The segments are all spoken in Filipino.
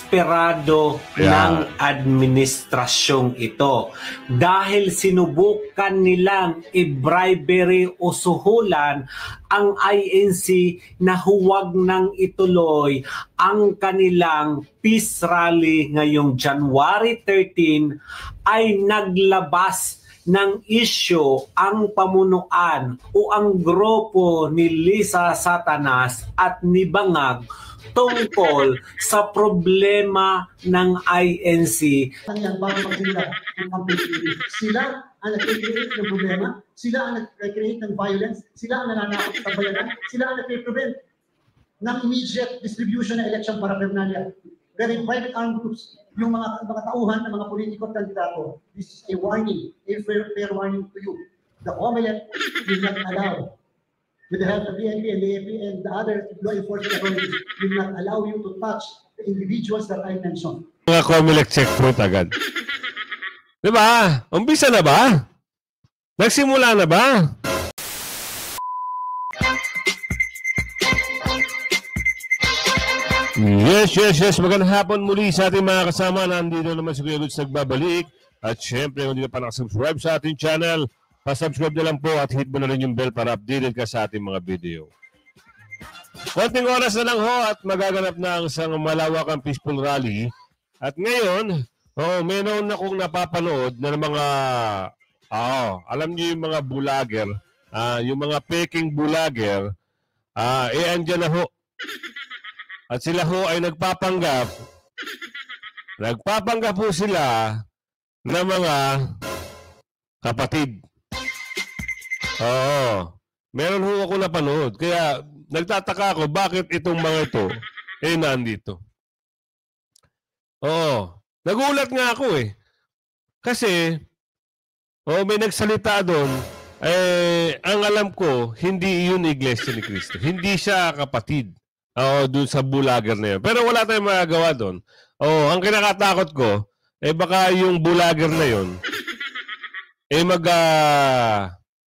desperado ng administrasyong ito dahil sinubukan nilang i-bribery o suhulan ang INC na huwag nang ituloy ang kanilang peace rally ngayong January 13 ay naglabas ng issue ang pamunuan o ang grupo ni Lisa Satanas at ni Bangag tungkol sa problema ng INC. Sila ang nag-create ng problema, sila ang nag-create ng violence, sila ang nananakot sa bayanan, sila ang nag-prevent ng immediate distribution ng election paraphernalia. Very private armed groups, yung mga tauhan ng mga politiko at kandidato. This is a warning, a fair warning to you. The COMELEC will not allow, with the help of the PNP and the AFP and the other law enforcement authorities, will not allow you to touch the individuals that I mentioned. Mga COMELEC checkpoint agad. Diba? Umpisa na ba? Nagsimula na ba? Yes. Magandang hapon muli sa ating mga kasama. Nandito naman si Kuya Lutz nagbabalik. At syempre, kung hindi ka pa nakasubscribe sa ating channel, pasubscribe na lang po at hit mo na rin yung bell para updated ka sa ating mga video. Konting oras na lang ho at magaganap na ang isang malawakang peaceful rally. At ngayon, meron akong napapanood na mga, alam niyo yung mga bulager, yung mga peking bulager, andyan na ho. At sila ho ay nagpapanggap po sila ng mga kapatid. Oo. Meron ho ako napanood. Kaya nagtataka ako bakit itong mga ito nandito. Oo. Nagulat nga ako eh. Kasi may nagsalita doon. Ang alam ko, hindi yun Iglesia ni Cristo. Hindi siya kapatid. Doon sa bulager na yun. Pero wala tayong magagawa doon. Ang kinakatakot ko, baka yung bulager na yun,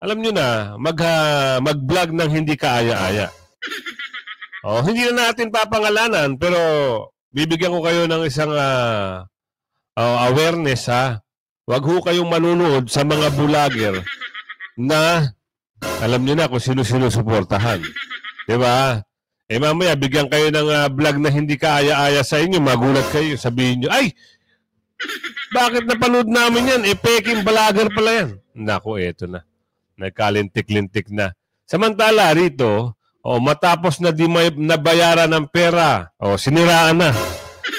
alam nyo na, mag-vlog ng hindi kaaya-aya. Hindi na natin papangalanan, pero bibigyan ko kayo ng isang awareness, ha? Huwag ho kayong manunood sa mga bulager na alam nyo na kung sino-sino suportahan. Diba? Mamaya, bigyan kayo ng vlog na hindi kaaya-aya sa inyo, magulat kayo, sabihin nyo, ay, bakit napanood namin yan? Peking balager pala yan. Naku, eto na. Nagkalintik-lintik na. Samantala, rito, matapos na di may nabayaran ng pera, siniraan na.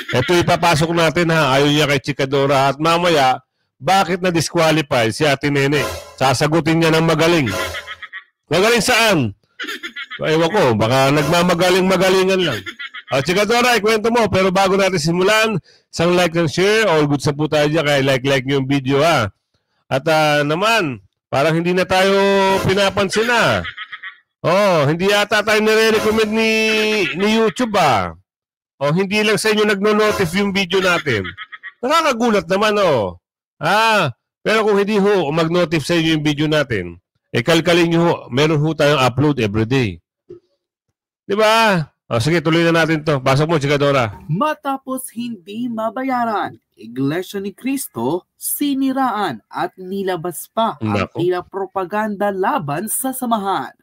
Ito ipapasok natin, ha, ayaw niya kay Chikadora. At mamaya, bakit na-disqualify si Ate Nene? Sasagutin niya ng magaling. Magaling saan? Ewan ko, baka nagmamagaling-magalingan lang. Chikadora, ikwento mo. Pero bago natin simulan, isang like and share. All good sa po tayo dyan, kaya like nyo yung video, ha. At naman, parang hindi na tayo pinapansin, ha. Hindi yata tayo nire-recommend ni YouTube, ha. Hindi lang sa inyo nagno-notif yung video natin. Nakakagulat naman, pero kung hindi ho, mag-notif sa inyo yung video natin, kalkalin nyo ho, meron ho tayong upload everyday. Diba? Sige, tuloy na natin to. Pasok mo, Chikadora. Matapos hindi mabayaran, Iglesia ni Cristo, siniraan at nilabas pa ang tila propaganda laban sa samahan.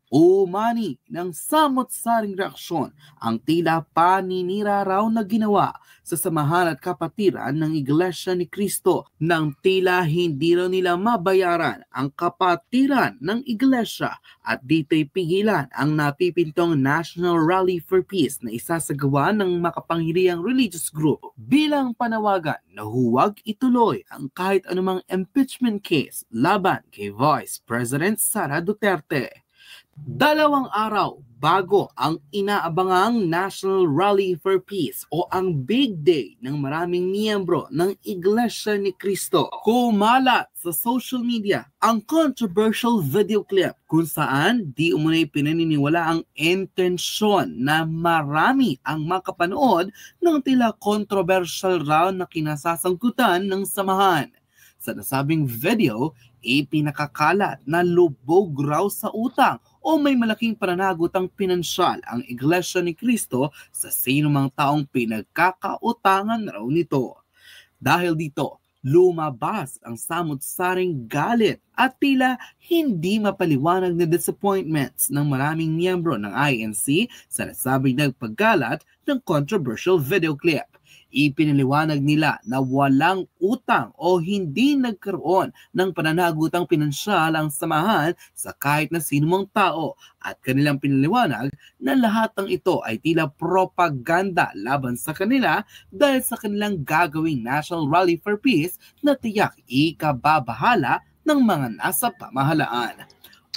Umani ng samot-saring reaksyon ang tila paninira raw na ginawa sa samahan at kapatiran ng Iglesia ni Cristo nang tila hindi raw nila mabayaran ang kapatiran ng Iglesia at dito'y pigilan ang napipintong National Rally for Peace na isasagawa ng makapangyarihang religious group bilang panawagan na huwag ituloy ang kahit anumang impeachment case laban kay Vice President Sara Duterte. 2 araw bago ang inaabangang National Rally for Peace o ang Big Day ng maraming miyembro ng Iglesia ni Cristo, kumalat sa social media ang controversial video clip kung saan di umunay pinaniniwala ang intensyon na marami ang makapanood ng tila controversial raw na kinasasangkutan ng samahan. Sa nasabing video, Ipinakakalat na lubog raw sa utang o may malaking pananagutang pinansyal ang Iglesia ni Cristo sa sinumang taong pinagkakautangan raw nito. Dahil dito, lumabas ang samut-saring galit at tila hindi mapaliwanag na disappointments ng maraming miyembro ng INC sa nasabing nagpaggalat ng controversial video clip. Ipinaliwanag nila na walang utang o hindi nagkaroon ng pananagutang pinansyal ang samahan sa kahit na sinumang tao at kanilang pinaliwanag na lahat ng ito ay tila propaganda laban sa kanila dahil sa kanilang gagawing National Rally for Peace na tiyak ikababahala ng mga nasa pamahalaan.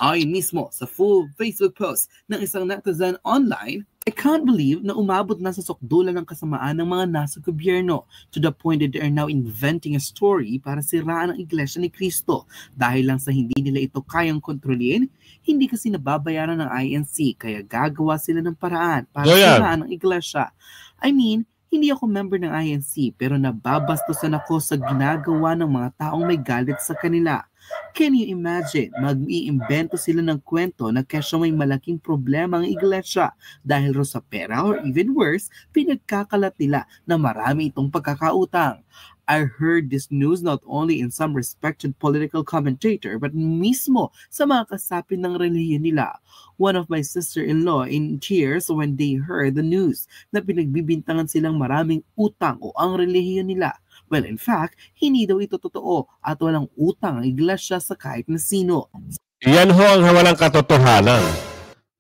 Ayon mismo sa full Facebook post ng isang netizen online, I can't believe na umabot na sa sukdulan ng kasamaan ng mga nasa gobyerno to the point that they are now inventing a story para siraan ang Iglesia ni Cristo. Dahil lang sa hindi nila ito kayang kontrolin, hindi kasi nababayaran ng INC kaya gagawa sila ng paraan para siraan ang Iglesia. I mean, hindi ako member ng INC pero nababastusan ako sa ginagawa ng mga taong may galit sa kanila. Can you imagine, mag-iimbento sila ng kwento na kesyo may malaking problema ang iglesia dahil ro sa pera or even worse, pinagkakalat nila na marami itong pagkakautang. I heard this news not only in some respected political commentator but mismo sa mga kasapi ng relihiyon nila. One of my sister-in-law in tears when they heard the news na pinagbibintangan silang maraming utang o ang relihiyon nila. Well, in fact, hindi daw ito totoo at walang utang ang iglesia sa kahit na sino. Yan ho ang walang katotohanan.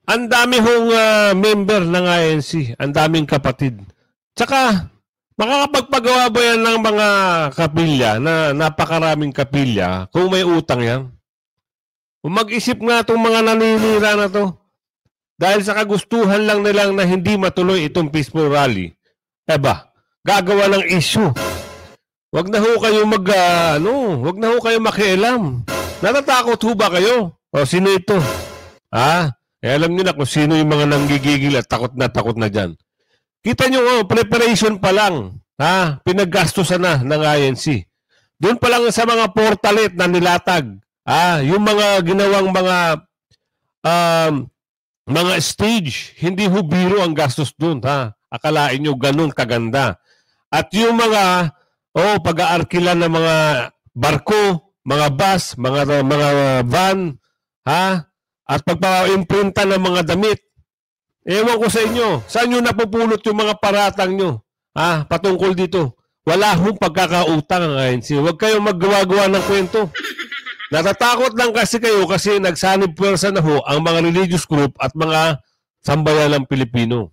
Ang dami hong member ng INC, ang daming kapatid. Tsaka, makakapagpagawa ba yan ng mga kapilya, na napakaraming kapilya, kung may utang yan? Mag-isip nga itong mga naninira na to. Dahil sa kagustuhan lang nilang na hindi matuloy itong peaceful rally. Gagawa ng issue. Wag na ho kayo wag na ho kayo makialam. Natatakot ho ba kayo? O sino ito? Alam niyo na kung sino yung mga nanggigigil at takot na dyan. Kita niyo, preparation pa lang. Pinaggastusan na ng INC. Doon pa lang sa mga portalet na nilatag. Yung mga ginawang mga stage, hindi ho biro ang gastos doon. Akalain nyo ganun kaganda. At yung mga pag-aarkilan ng mga barko, mga bus, mga van, at pagpa-imprinta ng mga damit. Ewan ko sa inyo, saan nyo napupulot yung mga paratang nyo? Patungkol dito. Wala hong pagkakautang ang INC. Huwag kayong maggawa-gawa ng kwento. Natatakot lang kasi kayo kasi nagsanib puwersa na ho ang mga religious group at mga sambayan ng Pilipino.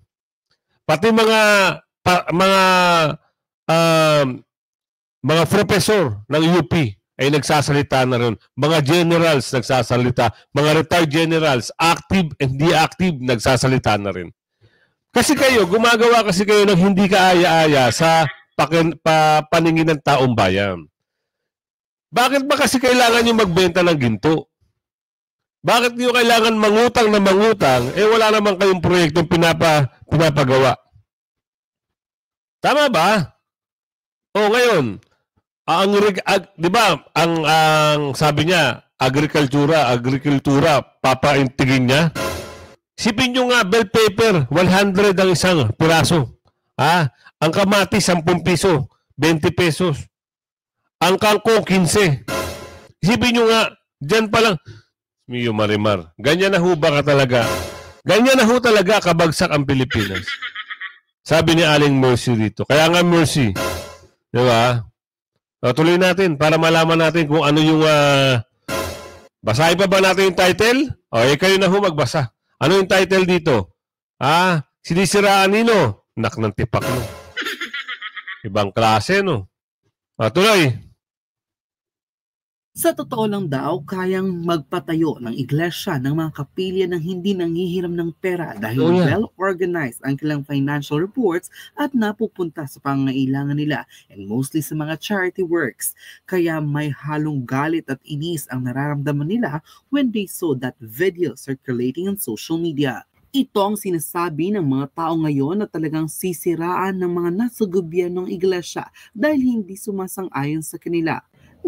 Pati mga professor ng UP ay nagsasalita na rin. Mga generals nagsasalita. Mga retired generals, active and hindi active, nagsasalita na rin. Kasi kayo, gumagawa kasi kayo ng hindi kaaya-aya sa paningin ng taong bayan. Bakit ba kasi kailangan nyo magbenta ng ginto? Bakit nyo kailangan mangutang na mangutang, wala naman kayong proyektong pinapagawa? Tama ba? Ngayon, di ba, ang sabi niya, agrikultura, papaintigin niya. Sipin nyo nga, bell paper, 100 ang isang piraso. Ang kamatis, 10 piso, 20 pesos. Ang kangkong, 15. Sipin nyo nga, dyan pa lang, Mio Marimar, ganyan na ho ba ka talaga? Ganyan na ho talaga kabagsak ang Pilipinas. Sabi ni Aling Mercy dito. Kaya nga Mercy, di ba? Tuloy natin para malaman natin kung ano yung... basahin pa ba natin yung title? Kayo na ho magbasa. Ano yung title dito? Sinisiraan nino? Nak ng tipak, no? Ibang klase, no? Tuloy. Sa totoo lang daw, kayang magpatayo ng iglesia ng mga kapilya ng hindi nanghihiram ng pera dahil well-organized ang kanilang financial reports at napupunta sa pangangailangan nila and mostly sa mga charity works. Kaya may halong galit at inis ang nararamdaman nila when they saw that video circulating on social media. Ito ang sinasabi ng mga tao ngayon na talagang sisiraan ng mga nasa gobyernong iglesia dahil hindi sumasang-ayon sa kanila.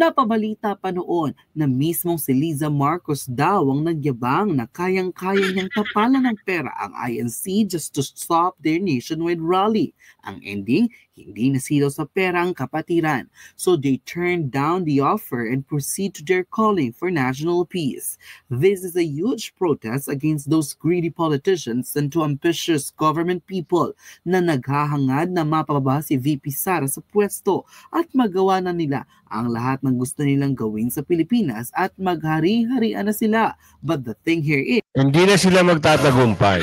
Napabalita pa noon na mismong si Liza Marcos daw ang nagyabang na kayang-kaya niyang tapalan ng pera ang INC just to stop their nationwide rally. Ang ending, hindi nasilaw sa pera ang kapatiran. So they turned down the offer and proceed to their calling for national peace. This is a huge protest against those greedy politicians and to ambitious government people na naghahangad na mapababa si VP Sara sa pwesto at magawa na nila ang lahat ng gusto nilang gawin sa Pilipinas at maghari-harian na sila. But the thing here is, hindi na sila magtatagumpay.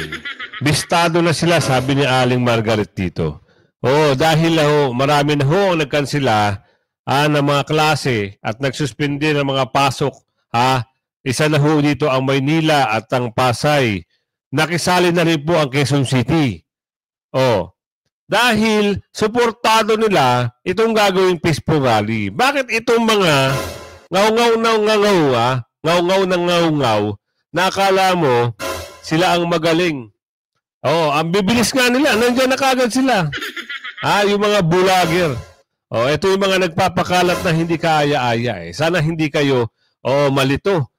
Bistado na sila, sabi ni Aling Margaret dito. Dahil marami na ang nagkansila ng mga klase at nagsuspindi ng mga pasok. Isa na dito ang Maynila at ang Pasay. Nakisali na rin po ang Quezon City. Dahil suportado nila itong gagawing peaceful rally. Bakit itong mga ngaw-ngaw, nakala mo sila ang magaling? Ang bibilis nga nila. Nandiyan na kagad sila. Yung mga bulager. Ito yung mga nagpapakalat na hindi kaaya-aya. Sana hindi kayo malito.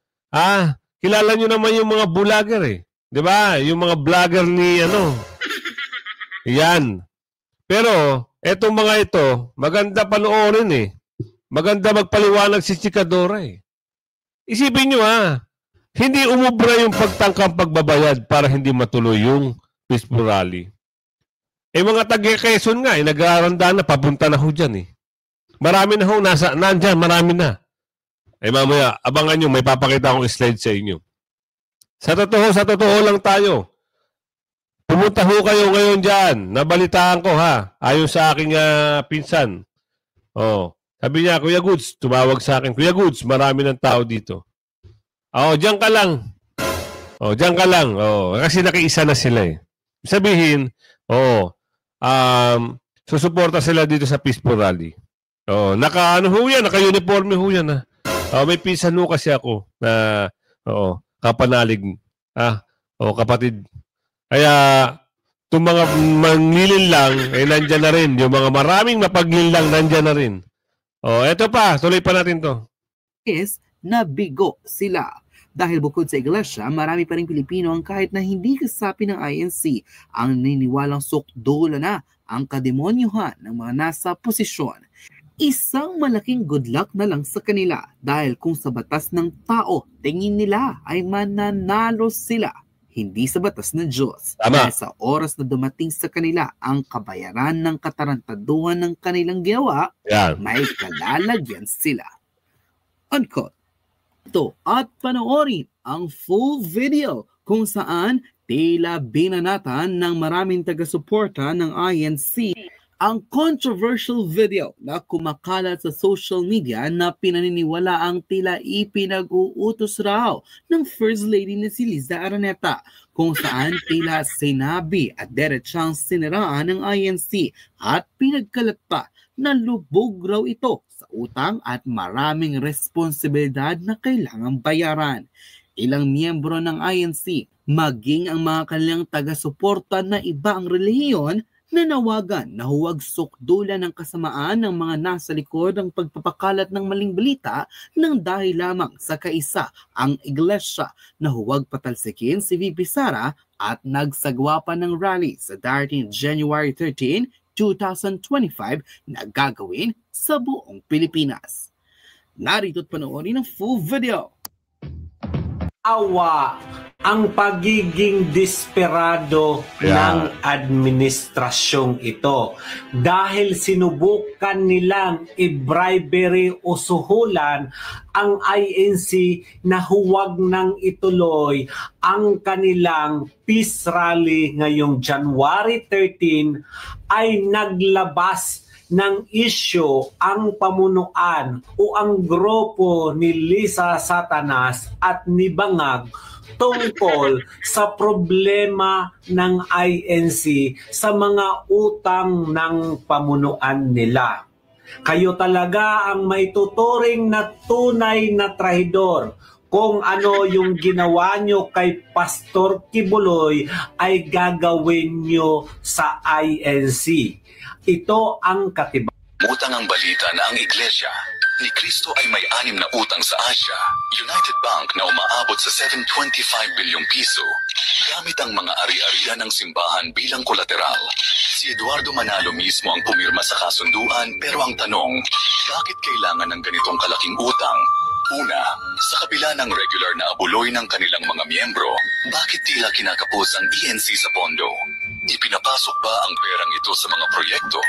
Kilala nyo naman yung mga bulager eh. 'Di ba? Yung mga vlogger ni Yan. Pero etong mga ito, maganda panoorin eh. Maganda magpaliwanag si Chikadora eh. Isipin nyo hindi umubra yung pagtangkang pagbabayad para hindi matuloy yung peaceful rally. Mga taga-Quezon nga, nag-aaranda na, papunta na dyan eh. Marami na nandyan, marami na. Mamaya, abangan nyo, may papakita akong slide sa inyo. Sa totoo lang tayo. Pumunta kayo ngayon dyan. Nabalitaan ko ayon sa aking pinsan. Sabi niya, Kuya Goods, tumawag sa akin. Kuya Goods, marami ng tao dito. Diyan ka lang. Diyan ka lang. Kasi nakiisa na sila eh. Sabihin, susuporta sila dito sa peaceful rally. Naka-uniforme yan. May pinsan kasi ako na kapanalig. Kapatid. Kaya, itong mga manglilin lang, nandyan na rin. Yung mga maraming mapaglilin lang, nandyan na rin. Eto pa, tuloy pa natin to. Is nabigo sila. Dahil bukod sa iglesia, marami pa rin Pilipino ang kahit na hindi kasapi ng INC ang naniniwalang sukdula na ang kademonyuhan ng mga nasa posisyon. Isang malaking good luck na lang sa kanila dahil kung sa batas ng tao, tingin nila ay mananalo sila. Hindi sa batas ng Diyos. Dahil sa oras na dumating sa kanila ang kabayaran ng katarantaduhan ng kanilang ginawa, may kalalagyan sila. Unquote. At panoorin ang full video kung saan tila binanatan ng maraming taga-suporta ng INC ang controversial video na kumakalat sa social media na pinaniniwala ang tila ipinag-uutos raw ng First Lady na si Liza Araneta kung saan tila sinabi at diretsang siniraan ng INC at pinagkalat pa na lubog raw ito sa utang at maraming responsibilidad na kailangang bayaran. Ilang miyembro ng INC, maging ang mga kanilang taga-suporta na iba ang relihiyon, nanawagan na huwag sukdulan ng kasamaan ng mga nasa likod ng pagpapakalat ng maling balita nang dahil lamang sa kaisa ang iglesia na huwag patalsikin si VP Sara at nagsagwa pa ng rally sa darating January 13, 2025 na gagawin sa buong Pilipinas. Narito't panoorin ang full video. Awa ang pagiging desperado ng administrasyong ito dahil sinubukan nilang i-bribery o suhulan ang INC na huwag nang ituloy ang kanilang peace rally ngayong January 13 ay naglabas ng isyu ang pamunuan o ang grupo ni Liza Satanas at ni Bangag tungkol sa problema ng INC sa mga utang ng pamunuan nila. Kayo talaga ang may tuturing na tunay na trahidor. Kung ano yung ginawa nyo kay Pastor Kibuloy ay gagawin nyo sa INC. Ito ang katibayan. Utang ang balita na ang Iglesia ni Cristo ay may 6 na utang sa Asia, United Bank na umaabot sa 725 bilyong piso, gamit ang mga ari-arian ng simbahan bilang kolateral. Si Eduardo Manalo mismo ang pumirma sa kasunduan, pero ang tanong, bakit kailangan ng ganitong kalaking utang? Una, sa kabila ng regular na abuloy ng kanilang mga miyembro, bakit tila kinakapos ang ENC sa pondo? Ipinapasok ba ang perang ito sa mga proyekto?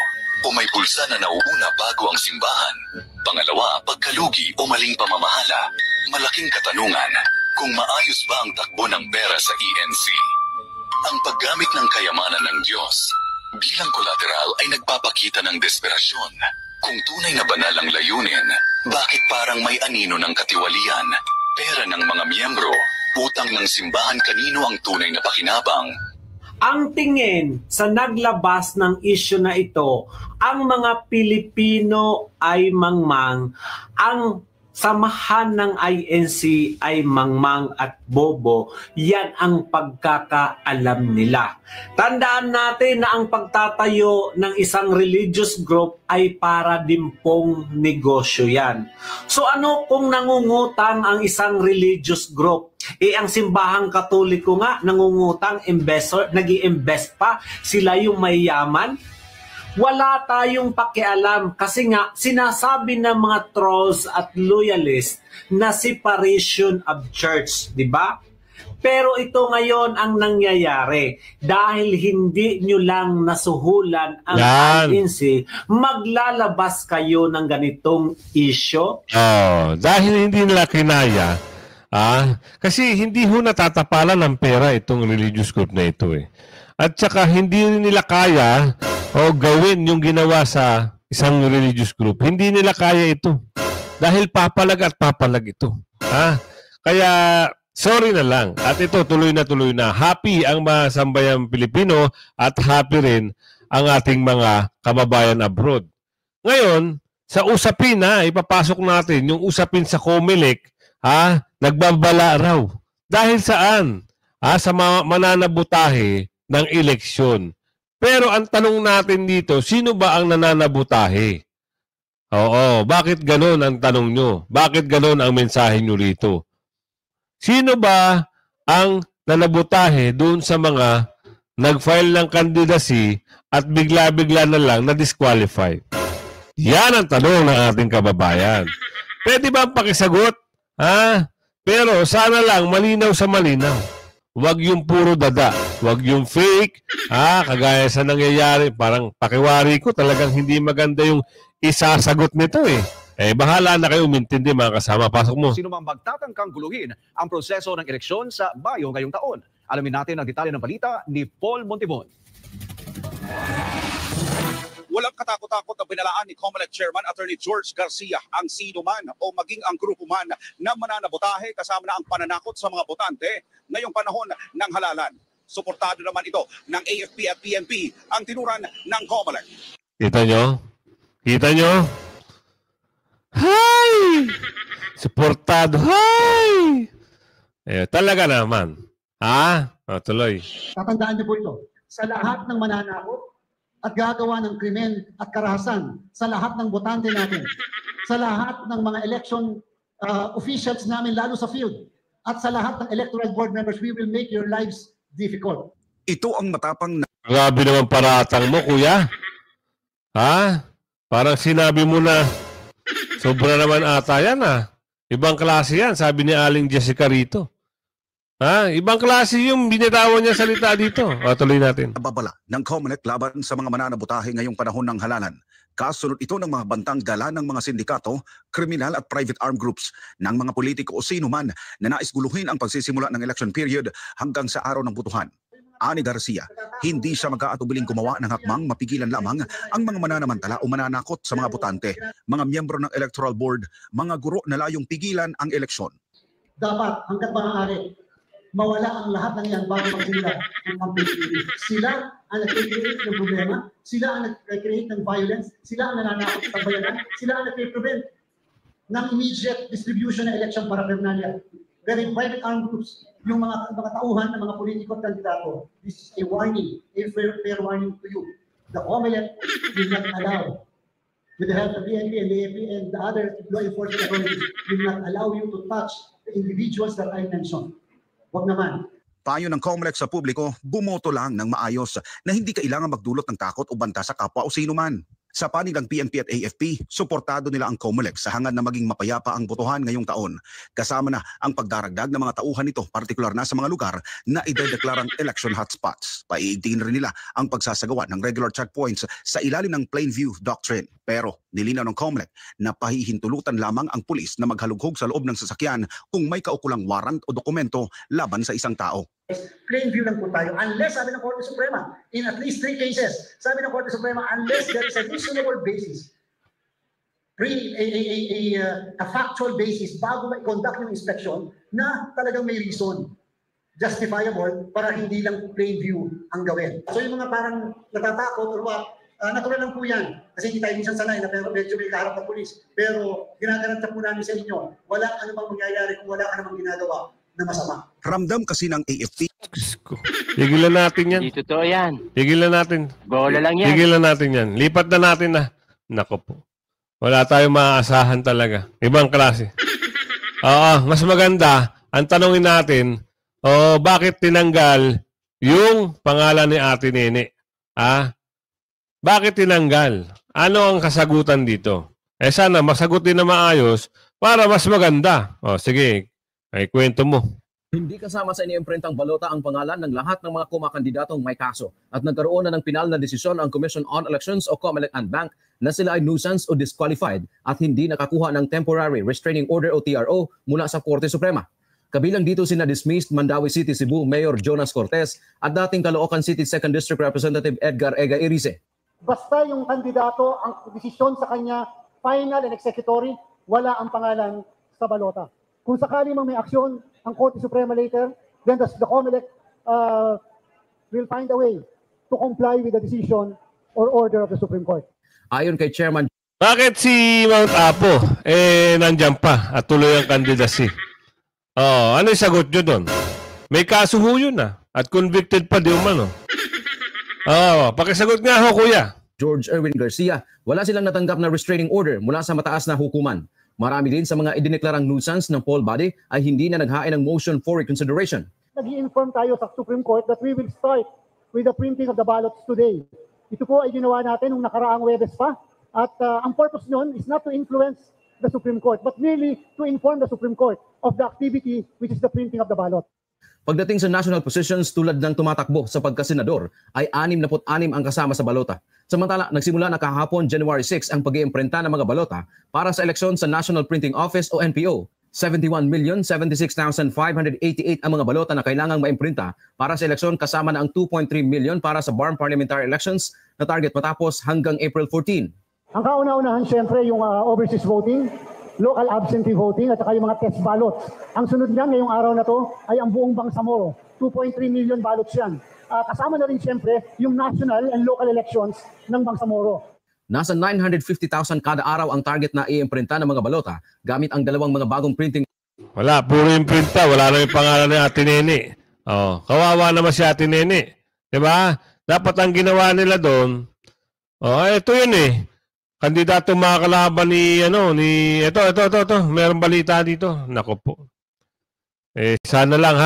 O may bulsa na nauuna bago ang simbahan? Pangalawa, pagkalugi o maling pamamahala. Malaking katanungan, kung maayos ba ang takbo ng pera sa ENC? Ang paggamit ng kayamanan ng Diyos bilang kolateral ay nagpapakita ng desperasyon. Kung tunay na banal ang layunin, bakit parang may anino ng katiwalian? Pera ng mga miyembro, utang ng simbahan, kanino ang tunay na pakinabang? Ang tingin sa naglabas ng issue na ito, ang mga Pilipino ay mangmang, ang samahan ng INC ay mangmang at bobo. Yan ang pagkakaalam nila. Tandaan natin na ang pagtatayo ng isang religious group ay para din pong negosyo yan. So ano kung nangungutang ang isang religious group? Ang simbahang Katoliko nga nangungutang, investor, nag-i-invest pa, sila yung mayayaman. Wala tayong pakialam kasi nga sinasabi ng mga trolls at loyalists na separation of church, di ba? Pero ito ngayon ang nangyayari dahil hindi nyo lang nasuhulan ang INC, maglalabas kayo ng ganitong issue. Dahil hindi nila kinaya, kasi hindi ho natatapalan ng pera itong religious group na ito eh. At saka hindi nila kaya gawin yung ginawa sa isang religious group. Hindi nila kaya ito. Dahil papalag at papalag ito. Kaya sorry na lang. At ito tuloy na. Happy ang mga sambayang Pilipino at happy rin ang ating mga kababayan abroad. Ngayon, sa usapin ipapasok natin yung usapin sa COMELEC, nagbabala raw. Dahil saan? Sa mananabutahe ng eleksyon. Pero ang tanong natin dito, sino ba ang nananabutahe? Bakit ganon ang tanong nyo? Bakit ganon ang mensahe nyo rito? Sino ba ang nanabutahe doon sa mga nag-file ng candidacy at bigla-bigla na lang na-disqualify? Yan ang tanong ng ating kababayan. Pwede ba ang pakisagot? Pero sana lang malinaw sa malinaw. Huwag yung puro dada. Huwag yung fake. Kagaya sa nangyayari. Parang pakiwari ko talagang hindi maganda yung isasagot nito eh. Bahala na kayo umintindi mga kasama. Pasok mo. Sino mang magtatangkang guluhin ang proseso ng eleksyon sa Bayo ngayong taon. Alamin natin ang detalye ng balita ni Paul Montimon. Walang katakot-takot na binalaan ni COMELEC Chairman Attorney George Garcia ang sino man o maging ang grupo man na mananabotahe kasama na ang pananakot sa mga botante ngayong panahon ng halalan. Suportado naman ito ng AFP at PNP ang tinuran ng COMELEC. Kita nyo? Kita nyo? Hay! Suportado. Hay! Talaga naman. Tuloy. Tatandaan niyo po ito. Sa lahat ng mananakot at gagawa ng krimen at karahasan sa lahat ng botante natin, sa lahat ng mga election officials namin, lalo sa field, at sa lahat ng electoral board members, we will make your lives difficult. Ito ang matapang na... Grabe naman paratang mo, kuya. Parang sinabi mo na sobra naman ata yan, Ibang klase yan, sabi ni Aling Jessica rito. Ibang klase yung binitawan niya salita dito. Tuloy natin. Babala ng COMELEC laban sa mga mananabutahe ngayong panahon ng halalan. Kasunod ito ng mga bantang dala ng mga sindikato, kriminal at private armed groups ng mga politiko o sino man na nais guluhin ang pagsisimula ng election period hanggang sa araw ng butuhan. Ani Garcia, hindi siya mag-aatubiling gumawa ng hakbang mapigilan lamang ang mga mananamantala o mananakot sa mga botante, mga miyembro ng electoral board, mga guro na layong pigilan ang eleksyon. Dapat hanggat maaari, mawala ang lahat ng yan bago magsimula ang campaign. Sila ang nag-create ng problema, sila ang nag-create ng violence, sila ang nananakot sa bayanan, sila ang nag-prevent ng immediate distribution ng election paraphernalia. Very private armed groups, yung mga tauhan ng mga politiko at kandidato. This is a warning, a fair warning to you. The COMELEC will not allow with the help of PNP and the AFP and the other law enforcement authorities, will not allow you to touch the individuals that I mentioned. Wag naman. Payo ng COMELEC sa publiko, bumoto lang ng maayos na hindi kailangan magdulot ng takot o banta sa kapwa o sino man. Sa panig ng PNP at AFP, suportado nila ang COMELEC sa hangad na maging mapayapa ang botohan ngayong taon. Kasama na ang pagdaragdag ng mga tauhan nito, partikular na sa mga lugar na idedeklarang election hotspots. Paiigtingin rin nila ang pagsasagawa ng regular checkpoints sa ilalim ng Plainview Doctrine. Pero nilinaw ng COMELEC na pahihintulutan lamang ang pulis na maghalughog sa loob ng sasakyan kung may kaukulang warrant o dokumento laban sa isang tao. Plain view lang po tayo. Unless, sabi ng Korte Suprema, in at least 3 cases, sabi ng Korte Suprema, unless there is a reasonable basis, a factual basis bago ma-conduct yung inspection na talagang may reason, justifiable, para hindi lang plain view ang gawin. So yung mga parang natatakot or what, natural lang po yan. Kasi hindi tayo minsan sanay na pero medyo may kaharap ng pulis. Pero ginagaranta po namin sa inyo, walang anumang mangyayari kung wala ka namang ginagawa na masama. Ramdam kasi ng AFP. Tigilan natin yan. Hindi totoo yan. Tigilan natin. Bola lang yan. Tigilan natin yan. Lipat na natin na. Nako po. Wala tayong maaasahan talaga. Ibang klase. Oo, mas maganda, ang tanongin natin, bakit tinanggal yung pangalan ni Ate Nene? Bakit tinanggal? Ano ang kasagutan dito? Sana masagutin na maayos para mas maganda. Sige, ay kwento mo. Hindi kasama sa iniimprentang balota ang pangalan ng lahat ng mga kumakandidatong may kaso at nagkaroon na ng pinal na desisyon ang Commission on Elections o COMELEC and Bank na sila ay nuisance o disqualified at hindi nakakuha ng Temporary Restraining Order o TRO mula sa Korte Suprema. Kabilang dito sina dismissed Mandawi City, Cebu Mayor Jonas Cortez at dating Caloocan City 2nd District Representative Edgar Ega Irice. Basta yung kandidato, ang desisyon sa kanya, final and executory, wala ang pangalan sa balota. Kung sakali mang may aksyon ang Korte Suprema later, then the COMELEC will find a way to comply with the decision or order of the Supreme Court. Ayon kay Chairman, bakit si Mount Apo nandiyan pa at tuloy ang candidacy? Ano yung sagot nyo doon? May kaso ho yun at convicted pa di umano. Pakisagot nga ho, kuya. George Erwin Garcia, wala silang natanggap na restraining order mula sa mataas na hukuman. Marami din sa mga idineklarang nuisance ng poll body ay hindi na naghain ng motion for reconsideration. Nag-i-inform tayo sa Supreme Court that we will start with the printing of the ballots today. Ito po ay ginawa natin nung nakaraang Webes pa. At ang purpose nun is not to influence the Supreme Court, but merely to inform the Supreme Court of the activity which is the printing of the ballot. Pagdating sa national positions tulad ng tumatakbo sa pagkasenador ay 66 ang kasama sa balota. Samantala, nagsimula na kahapon January 6 ang pag-iimprenta ng mga balota para sa eleksyon sa National Printing Office o NPO. 71,076,588 ang mga balota na kailangang maimprinta para sa eleksyon kasama na ang 2.3 million para sa BARM parliamentary elections na target matapos hanggang April 14. Ang kauna-unahan siyempre yung overseas voting, local absentee voting at saka yung mga test ballots. Ang sunod niyan ngayong araw na to ay ang buong Bangsamoro. 2.3 million ballots yan. Kasama na rin siyempre yung national and local elections ng Bangsamoro. Nasa 950,000 kada araw ang target na iimprinta ng mga balota gamit ang dalawang mga bagong printing. Wala, puro imprinta. Wala na yung pangalan ni Ate Nene. Kawawa naman si Ate Nene. Diba? Dapat ang ginawa nila doon, ito yun kandidato makakalaban ni ito. Mayroong balita dito. Nako po. Sana lang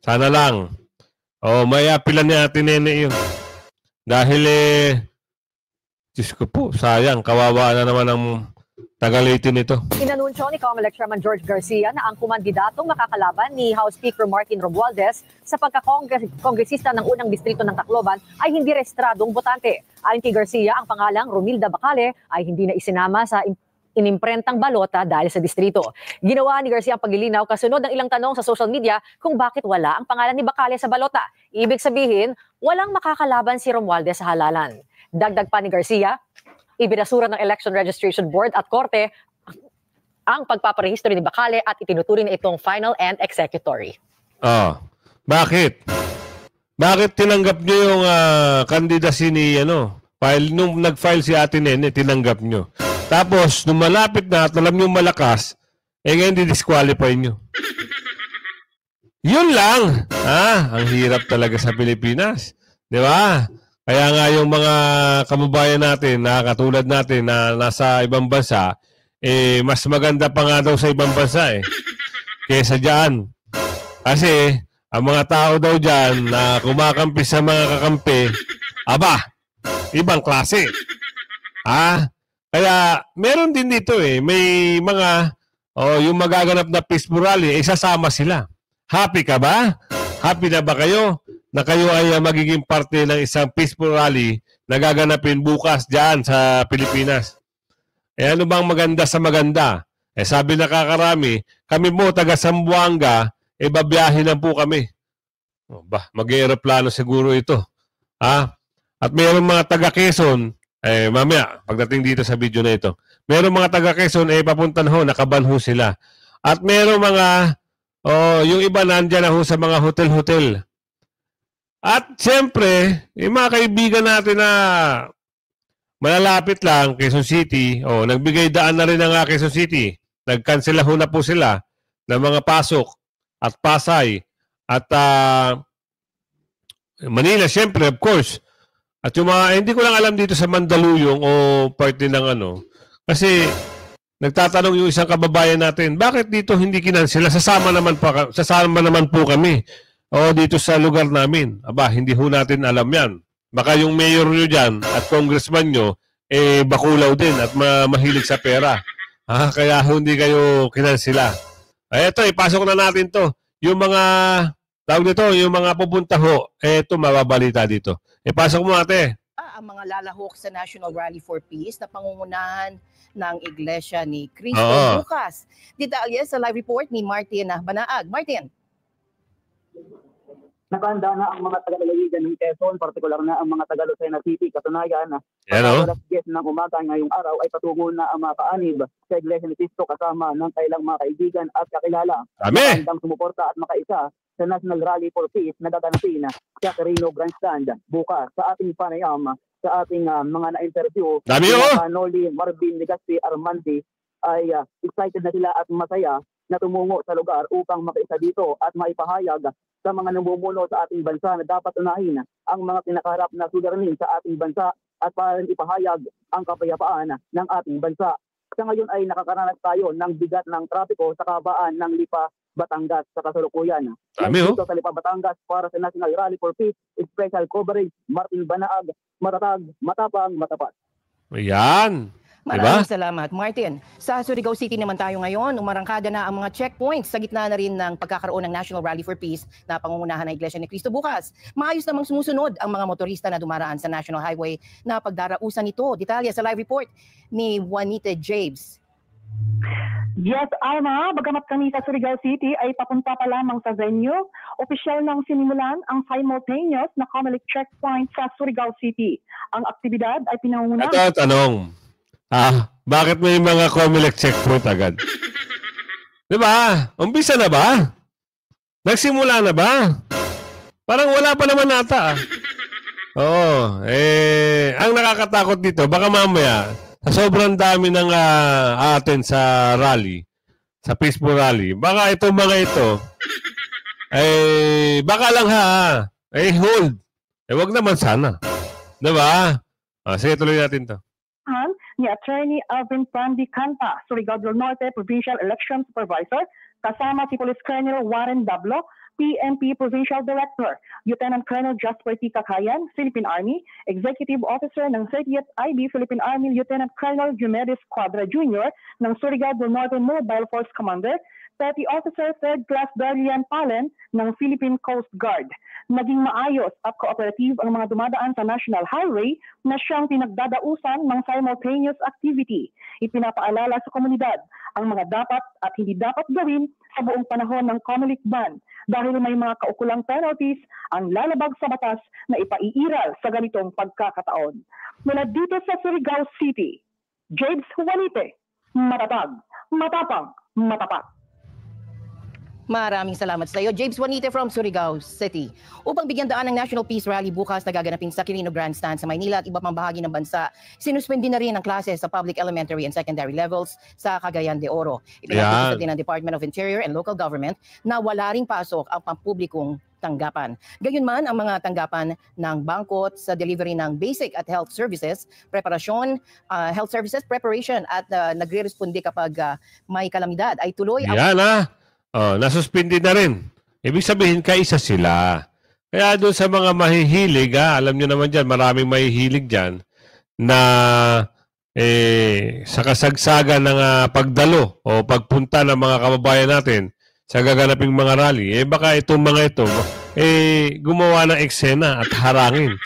Sana lang. May apilan ni Ate Nene yun. Dahil Diyos ko po, sayang. Kawawa na naman ang tagalitin nito. Inanunsyo ni COMELEC Chairman George Garcia na ang kumandidatong makakalaban ni House Speaker Martin Romualdez sa pagkakongresista ng unang distrito ng Tacloban ay hindi rehistradong botante. Ayon kay Garcia, ang pangalang Romilda Bacale ay hindi na isinama sa inimprentang balota dahil sa distrito. Ginawa ni Garcia ang paglilinaw kasunod ng ilang tanong sa social media kung bakit wala ang pangalan ni Bacale sa balota. Ibig sabihin, walang makakalaban si Romualdez sa halalan. Dagdag pa ni Garcia, ibinasura ng Election Registration Board at Korte ang pagpaparehistro ni Bacale at itinuturing na itong final and executory. Bakit? Bakit tinanggap niyo yung candidacy ni nung nag-file si Ate Nene, tinanggap niyo. Tapos, nung malapit na at alam niyo malakas, ngayon di-disqualify niyo. Yun lang. Ang hirap talaga sa Pilipinas. Di ba? Kaya nga yung mga kababayan natin na katulad natin na nasa ibang bansa, mas maganda pa nga daw sa ibang bansa kaysa dyan. Kasi ang mga tao daw dyan na kumakampi sa mga kakampi, aba, ibang klase. Kaya meron din dito may mga yung magaganap na peaceful rally, isasama sila. Happy ka ba? Happy na ba kayo na kayo ay magiging parte ng isang peaceful rally na gaganapin bukas dyan sa Pilipinas? Ano bang maganda sa maganda? Sabi na kakarami, kami mo taga Zamboanga, babiyahin lang po kami. Mag-aeroplano siguro ito. At mayroong mga taga Quezon, mamaya, pagdating dito sa video na ito, mayroong mga taga Quezon, papuntan ho, nakabanho sila. At mayroong mga, yung iba nandyan na ho sa mga hotel-hotel. At siyempre, yung mga kaibigan natin na malalapit lang, Quezon City, nagbigay daan na rin ang Quezon City. Nagkansela ho na po sila ng mga pasok at Pasay at Manila, siyempre, of course. At yung mga, hindi ko lang alam dito sa Mandaluyong o parte ng kasi nagtatanong yung isang kababayan natin, bakit dito hindi kinansela? Sasama naman po kami. Dito sa lugar namin. Aba, hindi ho natin alam yan. Baka yung mayor nyo dyan at congressman nyo, bakulaw din at mahilig sa pera. Kaya hindi kayo kinansela. Ito, ipasok na natin to. Yung mga, tawag dito, yung mga pupunta ho, ito, mababalita dito. Ipasok mo ate. Ang mga lalahok sa National Rally for Peace na pangungunahan ng Iglesia ni Cristo bukas. Detalye sa live report ni Martin Banaag. Martin. Nakahanda na ang mga taga-lalawigan ng Quezon, partikular na ang mga taga-Lucena City. Katunayan, alas 10 ng umaga ngayong araw ay patungo na ang mga kaanib sa Iglesia ni Cristo kasama ng kailang mga kaibigan at kakilala. Handang sumuporta at makaisa sa National Rally for Peace na gaganapin sa Quirino Grandstand bukas. Sa ating panayam, sa ating mga na-interview, Noli Marvin Legaspi Armandi ay excited na sila at masaya na tumungo sa lugar upang makaisa dito at maipahayag sa mga namumuno sa ating bansa na dapat unahin ang mga kinakaharap na suliranin sa ating bansa at para ipahayag ang kapayapaan ng ating bansa. Sa ngayon ay nakakaranas tayo ng bigat ng trapiko sa kabaan ng Lipa, Batangas sa kasalukuyan. Dito sa Lipa, Batangas para sa National Rally for Peace, special coverage, Martin Banaag, matatag, matapang, matapat. Ayan. Maraming salamat, Martin. Sa Surigao City naman tayo ngayon, umarangkada na ang mga checkpoints sa gitna na rin ng pagkakaroon ng National Rally for Peace na pangungunahan ng Iglesia ni Cristo bukas. Maayos namang sumusunod ang mga motorista na dumaraan sa National Highway na pagdarausan nito. Detalye sa live report ni Juanita James. Yes, Alma, bagamat kami sa Surigao City ay papunta pa lamang sa venue, opisyal nang sinimulan ang simultaneous na Comelec checkpoint sa Surigao City. Ang aktibidad ay pinangungunahan. Ito, tanong. Bakit may mga Comelec checkpoint agad? Diba? Umpisa na ba? Nagsimula na ba? Parang wala pa naman ata. Ang nakakatakot dito, baka mamaya, sa sobrang dami ng atin sa rally, sa peaceful rally, baka itong mga ito, baka lang hold. Wag naman sana. Diba? Sige, tuloy natin to. Ni Attorney Alvin Pandi Canta, Surigao del Norte Provincial Election Supervisor, kasama si Police Colonel Warren Dablo, PNP Provincial Director, Lieutenant Colonel Jasper T. Cakayan, Philippine Army, Executive Officer ng 30th IB Philippine Army Lieutenant Colonel Jumedes Quadra Jr. ng Surigao del Norte Mobile Force Commander, Petty Officer 3rd Class Darian Palen ng Philippine Coast Guard. Naging maayos at cooperative ang mga dumadaan sa National Highway na siyang pinagdadausan ng simultaneous activity. Ipinapaalala sa komunidad ang mga dapat at hindi dapat gawin sa buong panahon ng Comelec ban dahil may mga kaukulang penalties ang lalabag sa batas na ipaiiral sa ganitong pagkakataon. Mula dito sa Surigao City, James Juanite, matatag, matapang, matapat. Maraming salamat sa iyo, James Juanite from Surigao City. Upang bigyan daan ng National Peace Rally bukas na gaganapin sa Quirino Grandstand sa Maynila at iba pang bahagi ng bansa, sinuspindi na rin ang klase sa public elementary and secondary levels sa Cagayan de Oro. Ipinatutupad din ng Department of Interior and Local Government na wala ring pasok ang pampublikong tanggapan. Gayunman, ang mga tanggapan ng bangkot sa delivery ng basic at health services, health services preparation at nagre-responde kapag may kalamidad ay tuloy. Yan nasuspindi na rin. Ibig sabihin, kaisa sila. Kaya doon sa mga mahihilig, alam nyo naman dyan, maraming mahihilig dyan na sa kasagsagan ng pagdalo o pagpunta ng mga kababayan natin sa gaganaping mga rally, baka itong mga ito, gumawa ng eksena at harangin.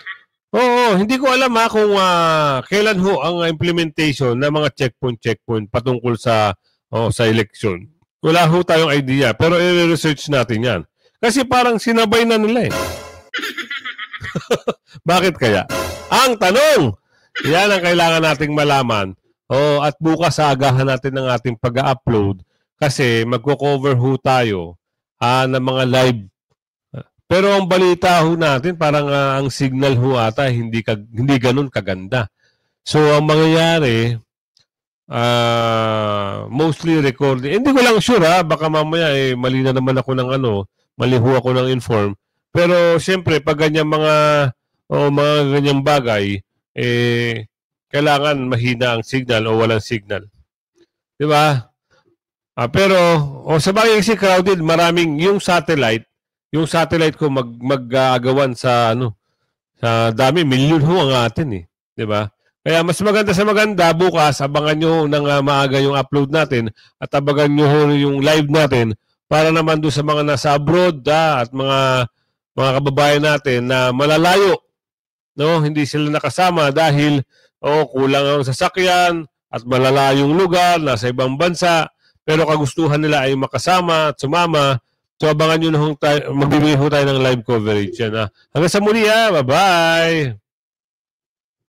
Oo, hindi ko alam kung kailan ho ang implementation ng mga checkpoint patungkol sa election. Wala ho tayong idea, pero i-research natin yan. Kasi parang sinabay na nila Bakit kaya? Ang tanong! Yan ang kailangan nating malaman. At bukas agahan natin ng ating pag-upload kasi magko-cover ho tayo ng mga live. Pero ang balita ho natin, parang ang signal ho ata hindi ganun kaganda. So ang mangyayari, mostly recording. Hindi ko lang sure baka mamaya mali na naman ako ng maliho ako ng inform. Pero siyempre pag ganyan mga ganyang bagay, kailangan mahina ang signal o walang signal. 'Di ba? Pero sa bagay kasi crowded, maraming yung satellite ko mag-agawan sa sa dami, milyon ho ang atin 'di ba? Kaya mas maganda sa maganda, bukas abangan nyo ng maaga yung upload natin at abangan nyo yung live natin para naman doon sa mga nasa abroad at mga kababayan natin na malalayo, hindi sila nakasama dahil kulang ang sasakyan at malalayong lugar, nasa ibang bansa. Pero kagustuhan nila ay makasama at sumama. So abangan nyo na magbibigay tayo ng live coverage yan. Hanggang sa muli Bye-bye!